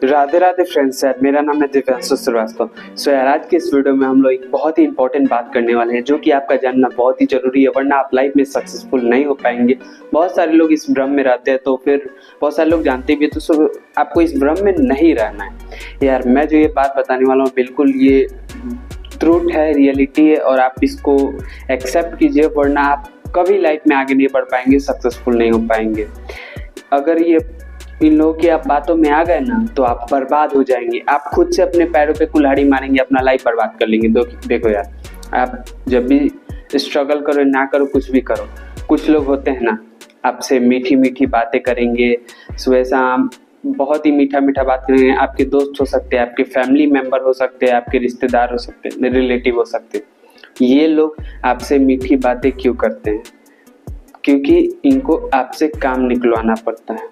Radhe Radhe friends, यार मेरा नाम है दिव्यांशु श्रीवास्तव। सो यार आज के इस वीडियो में हम लोग एक बहुत ही इंपॉर्टेंट बात करने वाले हैं जो कि आपका जानना बहुत ही जरूरी है, वरना आप लाइफ में सक्सेसफुल नहीं हो पाएंगे। बहुत सारे लोग इस भ्रम में रहते हैं, तो फिर बहुत सारे लोग जानते भी, तो आपको इस भ्रम में नहीं रहना है। यार मैं जो ये बात बताने वाला हूँ बिल्कुल ये ट्रूथ है, रियलिटी है, और आप इसको एक्सेप्ट कीजिए, वरना आप कभी लाइफ में आगे नहीं बढ़ पाएंगे, सक्सेसफुल नहीं हो पाएंगे। अगर ये इन लोगों की आप बातों में आ गए ना तो आप बर्बाद हो जाएंगे। आप खुद से अपने पैरों पे कुल्हाड़ी मारेंगे, अपना लाइफ बर्बाद कर लेंगे। देखो यार, आप जब भी स्ट्रगल करो ना करो, कुछ भी करो, कुछ लोग होते हैं ना आपसे मीठी मीठी बातें करेंगे, सुबह शाम बहुत ही मीठा मीठा बात करेंगे। आपके दोस्त हो सकते हैं, आपके फैमिली मेम्बर हो सकते हैं, आपके रिश्तेदार हो सकते हैं, रिलेटिव हो सकते हैं। ये लोग आपसे मीठी बातें क्यों करते हैं? क्योंकि इनको आपसे काम निकलवाना पड़ता है।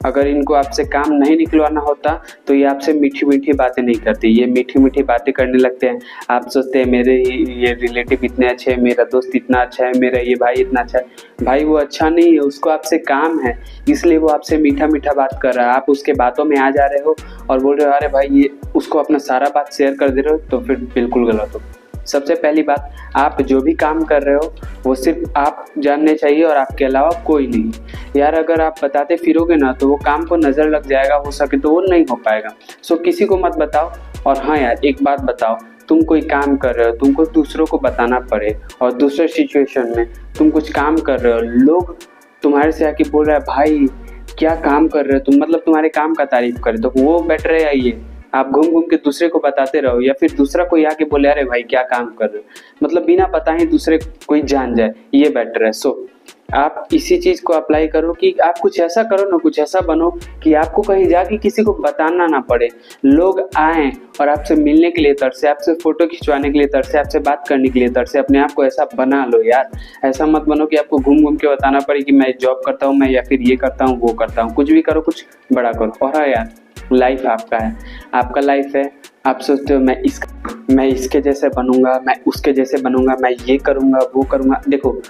अगर इनको आपसे काम नहीं निकलवाना होता तो ये आपसे मीठी मीठी बातें नहीं करते। ये मीठी मीठी बातें करने लगते हैं। आप सोचते हैं मेरे ये रिलेटिव इतने अच्छे हैं, मेरा दोस्त इतना अच्छा है, मेरा ये भाई इतना अच्छा है। भाई वो अच्छा नहीं है, उसको आपसे काम है, इसलिए वो आपसे मीठा मीठा बात कर रहा है। आप उसके बातों में आ जा रहे हो और बोल रहे हो अरे भाई ये, उसको अपना सारा बात शेयर कर दे रहे हो, तो फिर बिल्कुल गलत हो। सबसे पहली बात, आप जो भी काम कर रहे हो वो सिर्फ आप जानने चाहिए और आपके अलावा कोई नहीं। यार अगर आप बताते फिरोगे ना तो वो काम को नज़र लग जाएगा, हो सके तो वो नहीं हो पाएगा। सो किसी को मत बताओ। और हाँ यार, एक बात बताओ, तुम कोई काम कर रहे हो, तुमको दूसरों को बताना पड़े और दूसरे सिचुएशन में तुम कुछ काम कर रहे हो, लोग तुम्हारे से आके बोल रहे हैं भाई क्या काम कर रहे हो तुम, मतलब तुम्हारे काम का तारीफ करे, तो वो बेटर है या ये आप घूम घूम के दूसरे को बताते रहो, या फिर दूसरा कोई आके बोले अरे भाई क्या काम कर रहे हो, मतलब बिना बताए दूसरे कोई जान जाए, ये बेटर है। सो आप इसी चीज को अप्लाई करो कि आप कुछ ऐसा करो ना, कुछ ऐसा बनो कि आपको कहीं जाके किसी को बताना ना पड़े। लोग आए और आपसे मिलने के लिए तरसे, आपसे फोटो खिंचवाने के लिए तरसे, आपसे बात करने के लिए तरसे। अपने आप को ऐसा बना लो यार, ऐसा मत बनो कि आपको घूम घूम के बताना पड़े कि मैं जॉब करता हूँ, मैं या फिर ये करता हूँ वो करता हूँ। कुछ भी करो, कुछ बड़ा करो। और हाँ यार, लाइफ आपका है, आपका लाइफ है। आप सोचते हो मैं इसके जैसे बनूंगा, मैं उसके जैसे बनूंगा, मैं ये करूंगा वो करूंगा। देखो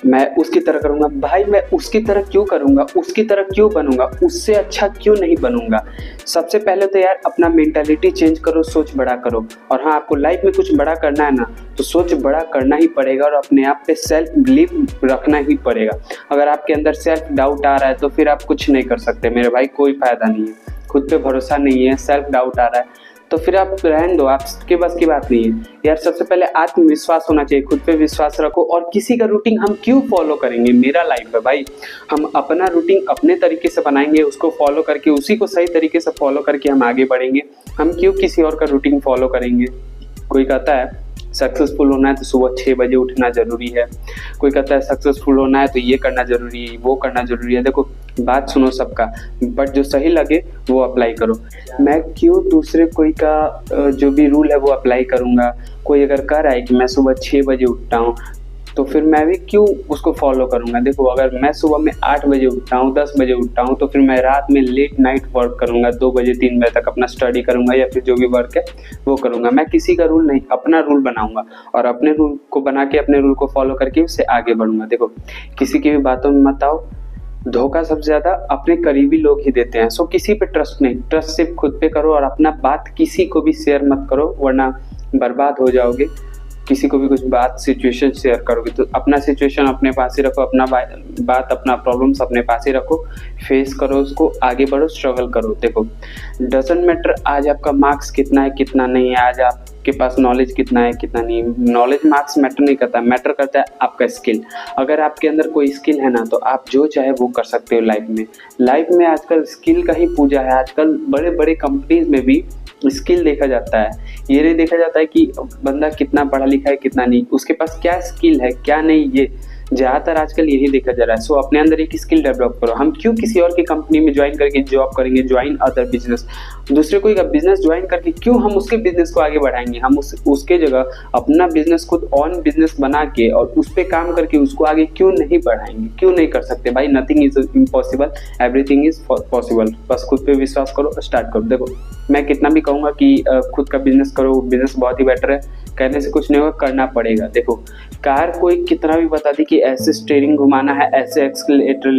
मैं उसकी तरह करूंगा, भाई मैं उसकी तरह क्यों करूंगा, उसकी तरह क्यों बनूंगा, उससे अच्छा क्यों नहीं बनूंगा। सबसे पहले तो यार अपना मेंटालिटी चेंज करो, सोच बड़ा करो। और हाँ, आपको लाइफ में कुछ बड़ा करना है ना तो सोच बड़ा करना ही पड़ेगा और अपने आप पे सेल्फ बिलीव रखना ही पड़ेगा। अगर आपके अंदर सेल्फ डाउट आ रहा है तो फिर आप कुछ नहीं कर सकते मेरे भाई, कोई फायदा नहीं है। खुद पे भरोसा नहीं है, सेल्फ डाउट आ रहा है तो फिर आप रहने दो, आपके बस की बात नहीं है यार। सबसे पहले आत्मविश्वास होना चाहिए, खुद पे विश्वास रखो। और किसी का रूटीन हम क्यों फॉलो करेंगे, मेरा लाइफ है भाई, हम अपना रूटीन अपने तरीके से बनाएंगे, उसको फॉलो करके, उसी को सही तरीके से फॉलो करके हम आगे बढ़ेंगे। हम क्यों किसी और का रूटीन फॉलो करेंगे। कोई कहता है सक्सेसफुल होना है तो सुबह 6 बजे उठना जरूरी है, कोई कहता है सक्सेसफुल होना है तो ये करना जरूरी है, वो करना जरूरी है। देखो बात सुनो सबका, बट जो सही लगे वो अप्लाई करो। मैं क्यों दूसरे कोई का जो भी रूल है वो अप्लाई करूँगा। कोई अगर कह रहा है कि मैं सुबह 6 बजे उठता हूँ तो फिर मैं भी क्यों उसको फॉलो करूँगा। देखो अगर मैं सुबह में 8 बजे उठता हूँ, 10 बजे उठता हूँ, तो फिर मैं रात में लेट नाइट वर्क करूँगा, 2 बजे 3 बजे तक अपना स्टडी करूँगा या फिर जो भी वर्क है वो करूँगा। मैं किसी का रूल नहीं, अपना रूल बनाऊँगा और अपने रूल को बना के, अपने रूल को फॉलो करके उससे आगे बढ़ूँगा। देखो किसी की भी बातों में मत आओ। धोखा सबसे ज़्यादा अपने करीबी लोग ही देते हैं। सो किसी पे ट्रस्ट नहीं, ट्रस्ट सिर्फ खुद पे करो और अपना बात किसी को भी शेयर मत करो, वरना बर्बाद हो जाओगे। किसी को भी कुछ बात सिचुएशन शेयर करोगे तो अपना सिचुएशन अपने पास ही रखो, अपना बात अपना प्रॉब्लम्स अपने पास ही रखो, फेस करो उसको, आगे बढ़ो, स्ट्रगल करो। देखो डजंट मैटर आज आपका मार्क्स कितना है कितना नहीं है, आज आपके पास नॉलेज कितना है कितना नहीं है। नॉलेज मार्क्स मैटर नहीं करता, मैटर करता है आपका स्किल। अगर आपके अंदर कोई स्किल है ना तो आप जो चाहे वो कर सकते हो लाइफ में। लाइफ में आजकल स्किल का ही पूजा है। आजकल बड़े बड़े कंपनीज में भी स्किल देखा जाता है, ये नहीं देखा जाता है कि बंदा कितना पढ़ा लिखा है कितना नहीं, उसके पास क्या स्किल है क्या नहीं, ये ज़्यादातर आजकल यही देखा जा रहा है। सो अपने अंदर एक स्किल डेवलप करो। हम क्यों किसी और की कंपनी में ज्वाइन करके जॉब करेंगे, ज्वाइन अदर बिजनेस, दूसरे कोई का बिजनेस ज्वाइन करके क्यों हम उसके बिजनेस को आगे बढ़ाएंगे। हम उसके जगह अपना बिजनेस खुद ऑन बिजनेस बना के और उस पर काम करके उसको आगे क्यों नहीं बढ़ाएंगे, क्यों नहीं कर सकते भाई। Nothing is impossible, everything is possible. बस खुद पे विश्वास करो, स्टार्ट करो। देखो मैं कितना भी कहूँगा कि खुद का बिजनेस करो, बिजनेस बहुत ही बेटर है, कहने से कुछ नहीं होगा, करना पड़ेगा। देखो कार कोई कितना भी बता दी कि कि ऐसे स्टीयरिंग घुमाना है, ऐसे एक्सीलेटर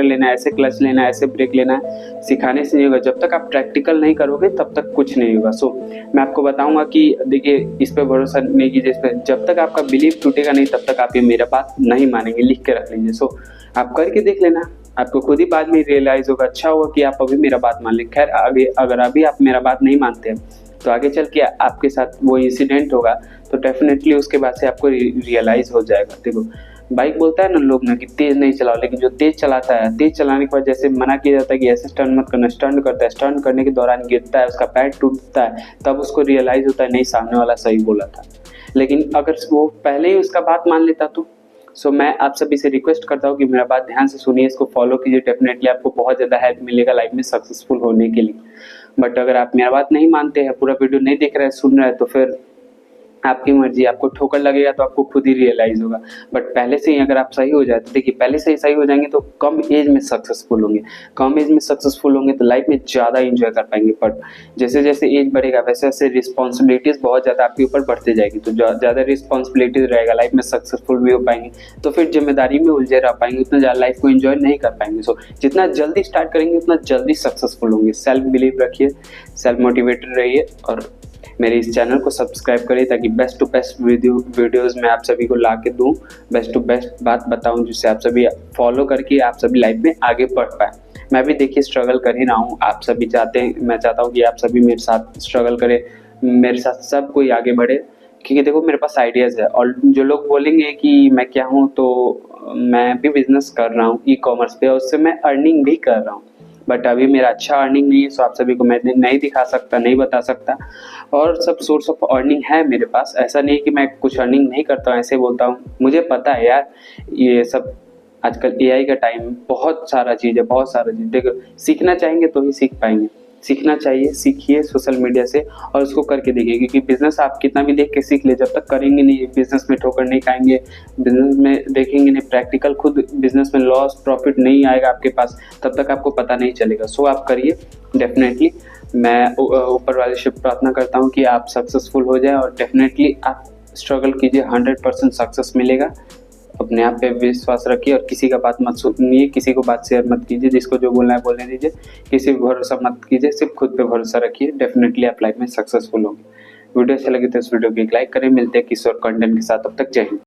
लेना है, ऐसे क्लच लेना है, ऐसे ब्रेक लेना है, सिखाने से नहीं होगा। जब तक आप प्रैक्टिकल नहीं करोगे तब तक कुछ नहीं होगा। सो मैं आपको बताऊंगा कि देखिए, इस पे भरोसा नहीं कीजिए, इस पे जब तक आपका बिलीव टूटेगा नहीं तब तक आप ये मेरा बात नहीं मानेंगे। लिख के रख लीजिए। सो आप करके देख लेना, आपको खुद ही बाद में रियलाइज होगा। अच्छा होगा कि आप अभी मेरा बात मान लें। खैर, आगे अगर अभी आप मेरा बात नहीं मानते हैं तो आगे चल के आपके साथ वो इंसिडेंट होगा तो डेफिनेटली उसके बाद से आपको रियलाइज हो जाएगा। देखो, बाइक बोलता है ना लोग ना कि तेज नहीं चलाओ, लेकिन जो तेज चलाता है, तेज चलाने के बाद जैसे मना किया जाता है कि ऐसे स्टंट मत करना, स्टंट करता है, स्टंट करने के दौरान गिरता है, उसका पैर टूटता है, तब उसको रियलाइज होता है नहीं, सामने वाला सही बोला था। लेकिन अगर वो पहले ही उसका बात मान लेता तो सो मैं आप सभी से रिक्वेस्ट करता हूँ कि मेरा बात ध्यान से सुनिए, इसको फॉलो कीजिए। डेफिनेटली आपको बहुत ज़्यादा हेल्प मिलेगा लाइफ में सक्सेसफुल होने के लिए। बट अगर आप मेरा बात नहीं मानते हैं, पूरा वीडियो नहीं देख रहे हैं, सुन रहे हैं, तो फिर आपकी मर्जी, आपको ठोकर लगेगा तो आपको खुद ही रियलाइज होगा। बट पहले से ही अगर आप सही हो जाए तो देखिए, पहले से ही सही हो जाएंगे तो कम एज में सक्सेसफुल होंगे। कम एज में सक्सेसफुल होंगे तो लाइफ में ज़्यादा इंजॉय कर पाएंगे। बट जैसे जैसे एज बढ़ेगा वैसे वैसे रिस्पॉन्सिबिलिटीज़ बहुत ज़्यादा आपके ऊपर बढ़ती जाएगी, तो ज़्यादा रिस्पॉन्सिबिलिटीज रहेगा, लाइफ में सक्सेसफुल भी हो पाएंगे, तो फिर जिम्मेदारी में उलझे रह पाएंगे, उतना ज़्यादा लाइफ को एंजॉय नहीं कर पाएंगे। सो जितना जल्दी स्टार्ट करेंगे उतना जल्दी सक्सेसफुल होंगे। सेल्फ बिलीव रखिए, सेल्फ मोटिवेटेड रहिए और मेरे इस चैनल को सब्सक्राइब करिए ताकि बेस्ट टू बेस्ट वीडियोज़ मैं आप सभी को ला के दूँ, बेस्ट टू बेस्ट बात बताऊँ, जिससे आप सभी फॉलो करके आप सभी लाइफ में आगे बढ़ पाए। मैं भी देखिए स्ट्रगल कर ही रहा हूँ, आप सभी चाहते हैं, मैं चाहता हूँ कि आप सभी मेरे साथ स्ट्रगल करें, मेरे साथ सब कोई आगे बढ़े। क्योंकि देखो, मेरे पास आइडियाज़ है और जो लोग बोलेंगे कि मैं क्या हूँ, तो मैं भी बिजनेस कर रहा हूँ ई-कॉमर्स पे और उससे मैं अर्निंग भी कर रहा हूँ। बट अभी मेरा अच्छा अर्निंग नहीं है, सो आप सभी को मैं नहीं दिखा सकता, नहीं बता सकता। और सब सोर्स ऑफ अर्निंग है मेरे पास, ऐसा नहीं कि मैं कुछ अर्निंग नहीं करता हूँ, ऐसे बोलता हूँ। मुझे पता है यार, ये सब आजकल एआई का टाइम, बहुत सारा चीज़ है, बहुत सारा चीज़। देखो, सीखना चाहेंगे तो ही सीख पाएंगे, सीखना चाहिए, सीखिए सोशल मीडिया से और उसको करके देखिए। क्योंकि बिजनेस आप कितना भी देख के सीख ले, जब तक करेंगे नहीं, बिजनेस में ठोकर नहीं खाएंगे, बिजनेस में देखेंगे नहीं, प्रैक्टिकल खुद बिजनेस में लॉस प्रॉफिट नहीं आएगा आपके पास, तब तक आपको पता नहीं चलेगा। सो आप करिए डेफिनेटली। मैं ऊपर वाले से प्रार्थना करता हूँ कि आप सक्सेसफुल हो जाए और डेफिनेटली आप स्ट्रगल कीजिए, 100% सक्सेस मिलेगा। अपने आप पे विश्वास रखिए और किसी का बात मत सुनिए, किसी को बात शेयर मत कीजिए, जिसको जो बोलना है बोलने दीजिए, किसी पे भरोसा मत कीजिए, सिर्फ खुद पे भरोसा रखिए। डेफिनेटली आप लाइफ में सक्सेसफुल होंगे। वीडियो अच्छा लगे तो इस वीडियो को एक लाइक करें। मिलते हैं किसी और कंटेंट के साथ, तब तक जय हिंद।